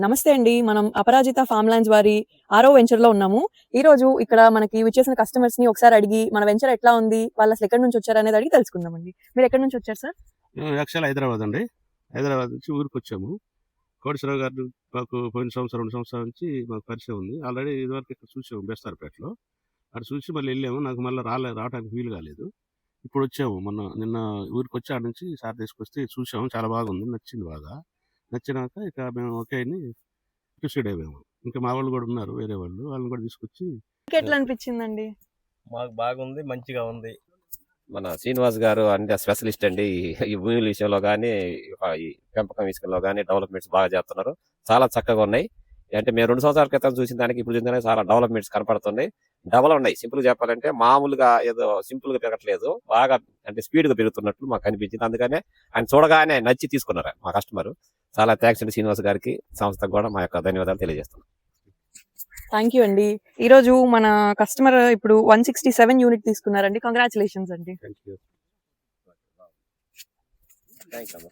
నమస్తే అండి. మనం అపరాజిత ఫార్మ్ ల్యాండ్స్ వారి 6వ వెంచర్‌లో ఉన్నాము. ఈరోజు ఇక్కడ మనకి విచ్చేసిన కస్టమర్స్‌ని ఒకసారి అడిగి మన వెంచర్ ఎట్లా ఉంది? వాళ్ళు అసలు ఎక్కడి నుంచి వచ్చారనేది అడిగి తెలుసుకుందామండి. మీరు ఎక్కడి నుంచి వచ్చారు సార్? యాక్చువల్ హైదరాబాద్ అండి. హైదరాబాద్ నుంచి ఊరికొచ్చాము. కోటేశ్వరరావు గారు మాకు పోయిన సంవత్సరం 2 సంవత్సరాల నుంచి మాకు పరిచయం ఉంది. ఆల్రెడీ ఇదివరకు ఇక్కడ చూసాము బెస్తారపేటలో. అక్కడ చూసి మళ్ళీ వెళ్ళాము. నాకు మళ్ళీ రావడానికి వీలు కాలేదు. ఇప్పుడు వచ్చాము. నిన్న ఊరికొచ్చి ఆడ నుంచి సార్ తీసుకొస్తే చూసాము. చాలా బాగుంది. నచ్చింది బాగా. నచ్చినాక ఇక మేము ఓకే అని ప్రొసీడ్ అయ్యాము. ఇంకా మా వాళ్ళు కూడా ఉన్నారు వేరే వాళ్ళు. వాళ్ళని కూడా తీసుకొచ్చి మీకు ఎట్లా అనిపించిందండి? మాకు బాగుంది, మంచిగా ఉంది. మన శ్రీనివాస్ గారు అంటే స్పెషలిస్ట్ అండి. ఈ భూముల విషయంలో కానీ, ఈ పెంపకం విషయంలో కానీ డెవలప్మెంట్స్ బాగా చేస్తున్నారు. చాలా చక్కగా ఉన్నాయి. అంటే మేము 2 సంవత్సరాల క్రితం చూసిన దానికి ఇప్పుడు చూసిన దానికి చాలా డెవలప్మెంట్స్ కనపడుతున్నాయి. డబల్ ఉన్నాయి. సింపుల్ చెప్పాలంటే మామూలుగా ఏదో సింపుల్ గా పెరగట్లేదు, బాగా అంటే స్పీడ్ గా పెరుగుతున్నట్లు మాకు అనిపించింది. అందుకనే ఆయన చూడగానే నచ్చి తీసుకున్నారు మా కస్టమర్. చాలా థ్యాంక్స్ అండి శ్రీనివాస్ గారికి, సంస్థకు కూడా మా యొక్క ధన్యవాదాలు తెలియజేస్తున్నాం. థ్యాంక్ యూ అండి. ఈరోజు మన కస్టమర్ ఇప్పుడు 167 యూనిట్ తీసుకున్నారండి. కంగ్రాచులేషన్స్ అండి. Thank you. థ్యాంక్స్ అమ్మా.